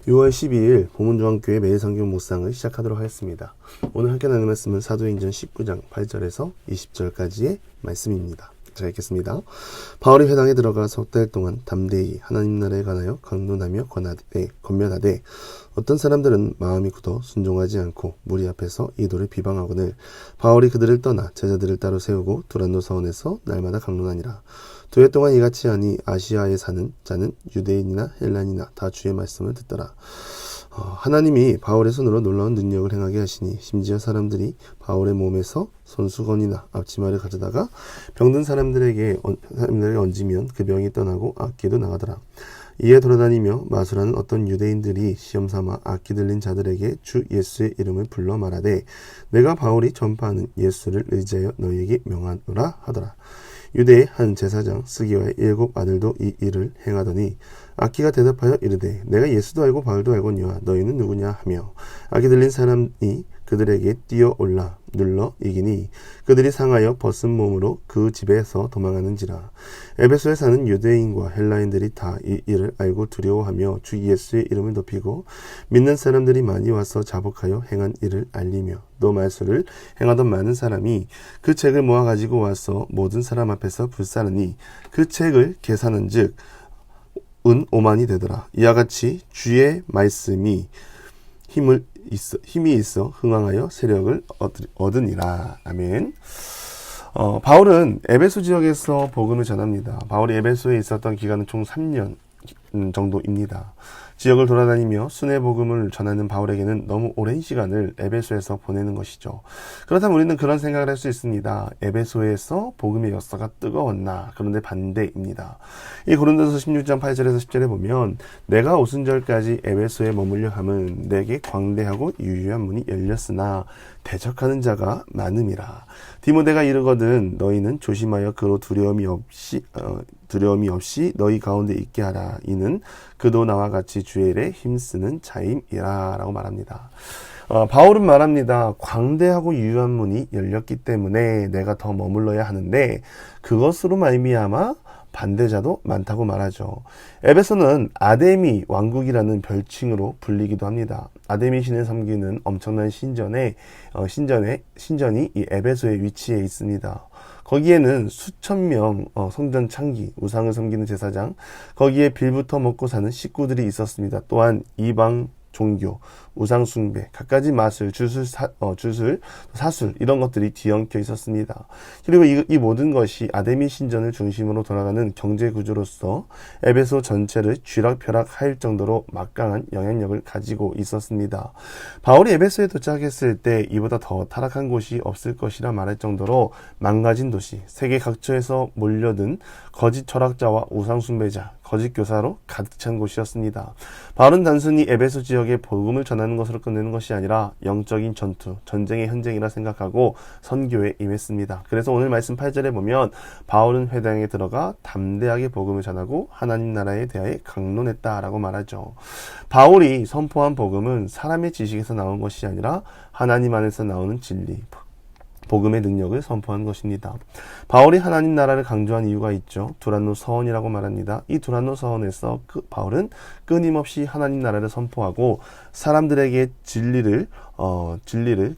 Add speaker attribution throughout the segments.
Speaker 1: 6월 12일 보문중앙교회 매일성경 묵상을 시작하도록 하겠습니다. 오늘 함께 나눌 말씀은 사도행전 19장 8절에서 20절까지의 말씀입니다. 자, 읽겠습니다. 바울이 회당에 들어가 석 달 동안 담대히 하나님 나라에 관하여 강론하며 권면하되 어떤 사람들은 마음이 굳어 순종하지 않고 무리 앞에서 이도를 비방하거늘 바울이 그들을 떠나 제자들을 따로 세우고 두란노 서원에서 날마다 강론하니라. 2해 동안 이같이 하니 아시아에 사는 자는 유대인이나 헬란이나 다 주의 말씀을 듣더라. 하나님이 바울의 손으로 놀라운 능력을 행하게 하시니 심지어 사람들이 바울의 몸에서 손수건이나 앞치마를 가져다가 병든 사람들에게 얹으면 그 병이 떠나고 악기도 나가더라. 이에 돌아다니며 마술하는 어떤 유대인들이 시험삼아 악기 들린 자들에게 주 예수의 이름을 불러 말하되 내가 바울이 전파하는 예수를 의지하여 너희에게 명하노라 하더라. 유대의 한 제사장 스기와의 7 아들도 이 일을 행하더니 악기가 대답하여 이르되 내가 예수도 알고 바울도 알거니와 너희는 누구냐 하며 악기 들린 사람이 그들에게 뛰어올라 눌러 이기니 그들이 상하여 벗은 몸으로 그 집에서 도망하는지라. 에베소에 사는 유대인과 헬라인들이 다 이 일을 알고 두려워하며 주 예수의 이름을 높이고 믿는 사람들이 많이 와서 자복하여 행한 일을 알리며 또 말술을 행하던 많은 사람이 그 책을 모아 가지고 와서 모든 사람 앞에서 불사르니 그 책을 계산한즉 은 5만이 되더라. 이와 같이 주의 말씀이 힘이 있어 흥왕하여 세력을 얻으니라. 아멘. 바울은 에베소 지역에서 복음을 전합니다. 바울이 에베소에 있었던 기간은 총 3년 정도입니다. 지역을 돌아다니며 순회 복음을 전하는 바울에게는 너무 오랜 시간을 에베소에서 보내는 것이죠. 그렇다면 우리는 그런 생각을 할 수 있습니다. 에베소에서 복음의 역사가 뜨거웠나? 그런데 반대입니다. 이 고린도서 16장 8절에서 10절에 보면 내가 오순절까지 에베소에 머물려 함은 내게 광대하고 유유한 문이 열렸으나 대적하는 자가 많음이라. 디모데가 이르거든 너희는 조심하여 그로 두려움이 없이 너희 가운데 있게 하라. 이는 그도 나와 같이 주의 일에 힘쓰는 자임이라 라고 말합니다. 바울은 말합니다. 광대하고 유효한 문이 열렸기 때문에 내가 더 머물러야 하는데 그것으로 말미암아 반대자도 많다고 말하죠. 에베소는 아데미 왕국이라는 별칭으로 불리기도 합니다. 아데미 신을 섬기는 엄청난 신전이 이 에베소에 위치해 있습니다. 거기에는 수천 명 성전 창기, 우상을 섬기는 제사장, 거기에 빌부터 먹고 사는 식구들이 있었습니다. 또한 이방 종교, 우상 숭배, 갖가지 마술, 주술, 사술 이런 것들이 뒤엉켜 있었습니다. 그리고 이 모든 것이 아데미 신전을 중심으로 돌아가는 경제 구조로서 에베소 전체를 쥐락펴락할 정도로 막강한 영향력을 가지고 있었습니다. 바울이 에베소에 도착했을 때 이보다 더 타락한 곳이 없을 것이라 말할 정도로 망가진 도시, 세계 각처에서 몰려든 거짓 철학자와 우상 숭배자, 거짓 교사로 가득 찬 곳이었습니다. 바울은 단순히 에베소 지역에 복음을 전하는 것으로 끝내는 것이 아니라 영적인 전투, 전쟁의 현장이라 생각하고 선교에 임했습니다. 그래서 오늘 말씀 8절에 보면 바울은 회당에 들어가 담대하게 복음을 전하고 하나님 나라에 대하여 강론했다라고 말하죠. 바울이 선포한 복음은 사람의 지식에서 나온 것이 아니라 하나님 안에서 나오는 진리, 복음의 능력을 선포한 것입니다. 바울이 하나님 나라를 강조한 이유가 있죠. 두란노 서원이라고 말합니다. 이 두란노 서원에서 바울은 끊임없이 하나님 나라를 선포하고 사람들에게 진리를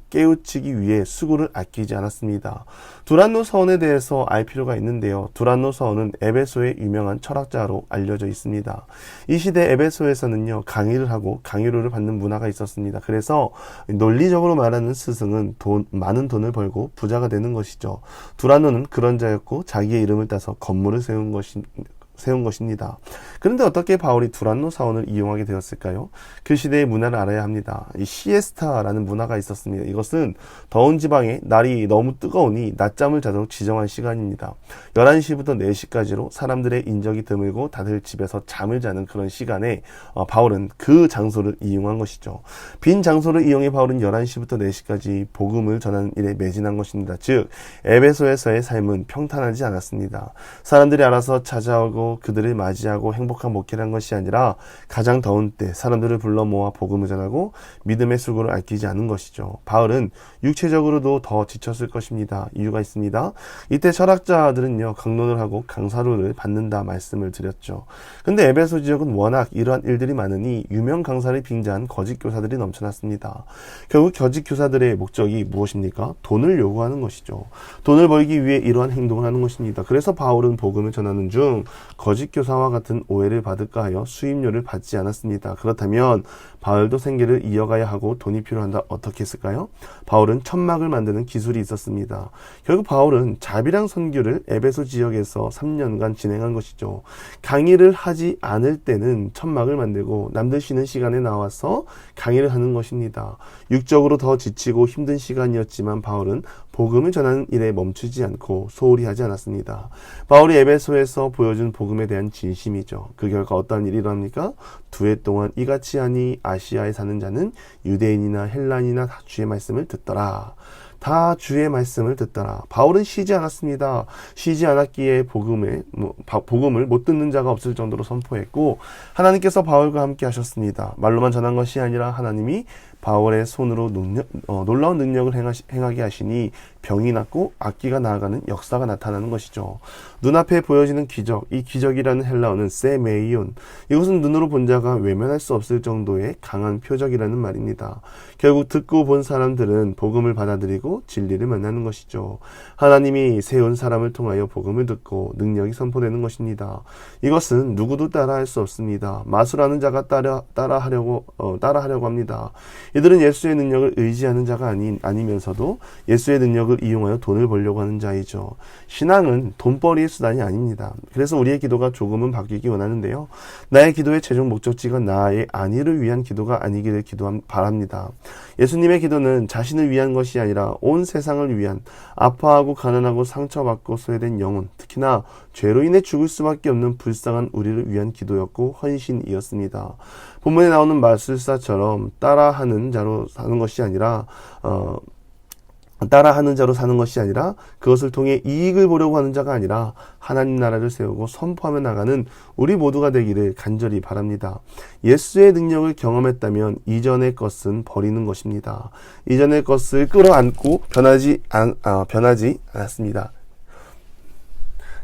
Speaker 1: 깨우치기 위해 수고를 아끼지 않았습니다. 두란노 서원에 대해서 알 필요가 있는데요. 두란노 서원은 에베소의 유명한 철학자로 알려져 있습니다. 이 시대 에베소에서는요, 강의를 하고 강요료를 받는 문화가 있었습니다. 그래서 논리적으로 말하는 스승은 많은 돈을 벌고 부자가 되는 것이죠. 두란노는 그런 자였고 자기의 이름을 따서 건물을 세운 것입니다. 그런데 어떻게 바울이 두란노 사원을 이용하게 되었을까요? 그 시대의 문화를 알아야 합니다. 이 시에스타라는 문화가 있었습니다. 이것은 더운 지방에 날이 너무 뜨거우니 낮잠을 자도록 지정한 시간입니다. 11시부터 4시까지로 사람들의 인적이 드물고 다들 집에서 잠을 자는 그런 시간에 바울은 그 장소를 이용한 것이죠. 빈 장소를 이용해 바울은 11시부터 4시까지 복음을 전하는 일에 매진한 것입니다. 즉 에베소에서의 삶은 평탄하지 않았습니다. 사람들이 알아서 찾아오고 때로 그들을 맞이하고 행복한 목회를 한 것이 아니라 가장 더운 때 사람들을 불러 모아 복음을 전하고 믿음의 수고를 아끼지 않은 것이죠. 바울은 육체적으로도 더 지쳤을 것입니다. 이유가 있습니다. 이때 철학자들은요, 강론을 하고 강사료를 받는다 말씀을 드렸죠. 근데 에베소 지역은 워낙 이러한 일들이 많으니 유명 강사를 빙자한 거짓 교사들이 넘쳐났습니다. 결국 거짓 교사들의 목적이 무엇입니까? 돈을 요구하는 것이죠. 돈을 벌기 위해 이러한 행동을 하는 것입니다. 그래서 바울은 복음을 전하는 중 거짓 교사와 같은 오해를 받을까 하여 수임료를 받지 않았습니다. 그렇다면 바울도 생계를 이어가야 하고 돈이 필요한다. 어떻게 했을까요? 바울은 천막을 만드는 기술이 있었습니다. 결국 바울은 자비랑 선교를 에베소 지역에서 3년간 진행한 것이죠. 강의를 하지 않을 때는 천막을 만들고 남들 쉬는 시간에 나와서 강의를 하는 것입니다. 육적으로 더 지치고 힘든 시간이었지만 바울은 복음을 전하는 일에 멈추지 않고 소홀히 하지 않았습니다. 바울이 에베소에서 보여준 복음에 대한 진심이죠. 그 결과 어떤 일이 일어납니까? 2해 동안 이같이 하니 아시아에 사는 자는 유대인이나 헬란이나 다 주의 말씀을 듣더라. 다 주의 말씀을 듣더라. 바울은 쉬지 않았습니다. 쉬지 않았기에 복음을 못 듣는 자가 없을 정도로 선포했고 하나님께서 바울과 함께 하셨습니다. 말로만 전한 것이 아니라 하나님이 바울의 손으로 놀라운 능력을 행하게 하시니 병이 낫고 악기가 나아가는 역사가 나타나는 것이죠. 눈앞에 보여지는 기적, 이 기적이라는 헬라어는 세메이온, 이것은 눈으로 본 자가 외면할 수 없을 정도의 강한 표적이라는 말입니다. 결국 듣고 본 사람들은 복음을 받아들이고 진리를 만나는 것이죠. 하나님이 세운 사람을 통하여 복음을 듣고 능력이 선포되는 것입니다. 이것은 누구도 따라할 수 없습니다. 마술하는 자가 따라하려고 합니다. 이들은 예수의 능력을 의지하는 자가 아니면서도 예수의 능력을 이용하여 돈을 벌려고 하는 자이죠. 신앙은 돈벌이의 수단이 아닙니다. 그래서 우리의 기도가 조금은 바뀌기 원하는데요. 나의 기도의 최종 목적지가 나의 안위를 위한 기도가 아니기를 바랍니다. 예수님의 기도는 자신을 위한 것이 아니라 온 세상을 위한 아파하고 가난하고 상처받고 소외된 영혼, 특히나 죄로 인해 죽을 수밖에 없는 불쌍한 우리를 위한 기도였고 헌신이었습니다. 본문에 나오는 마술사처럼 따라하는 자로 사는 것이 아니라 그것을 통해 이익을 보려고 하는 자가 아니라 하나님 나라를 세우고 선포하며 나가는 우리 모두가 되기를 간절히 바랍니다. 예수의 능력을 경험했다면 이전의 것은 버리는 것입니다. 이전의 것을 끌어안고 변하지 않았습니다.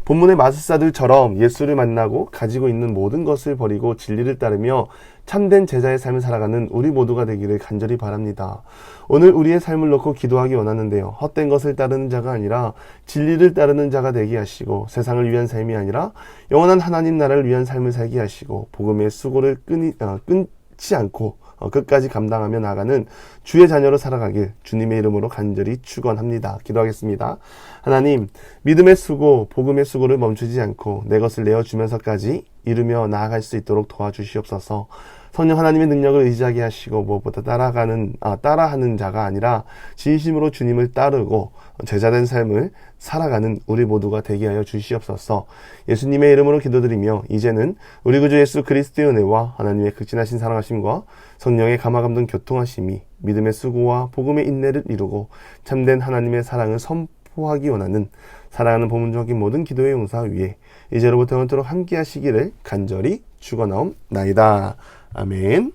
Speaker 1: 본문의 마술사들처럼 예수를 만나고 가지고 있는 모든 것을 버리고 진리를 따르며 참된 제자의 삶을 살아가는 우리 모두가 되기를 간절히 바랍니다. 오늘 우리의 삶을 놓고 기도하기 원하는데요. 헛된 것을 따르는 자가 아니라 진리를 따르는 자가 되게 하시고 세상을 위한 삶이 아니라 영원한 하나님 나라를 위한 삶을 살게 하시고 복음의 수고를 끊지 않고 끝까지 감당하며 나가는 주의 자녀로 살아가길 주님의 이름으로 간절히 축원합니다. 기도하겠습니다. 하나님, 믿음의 수고, 복음의 수고를 멈추지 않고 내 것을 내어주면서까지 이루며 나아갈 수 있도록 도와주시옵소서. 성령 하나님의 능력을 의지하게 하시고 무엇보다 따라하는 자가 아니라 진심으로 주님을 따르고 제자된 삶을 살아가는 우리 모두가 되게 하여 주시옵소서. 예수님의 이름으로 기도드리며 이제는 우리 구주 예수 그리스도의 은혜와 하나님의 극진하신 사랑하심과 성령의 감화감동 교통하심이 믿음의 수고와 복음의 인내를 이루고 참된 하나님의 사랑을 선포하기 원하는 사랑하는 보문적인 모든 기도의 용사 위에 이제로부터 영원토록 함께 하시기를 간절히 축원하옵나이다. 아멘.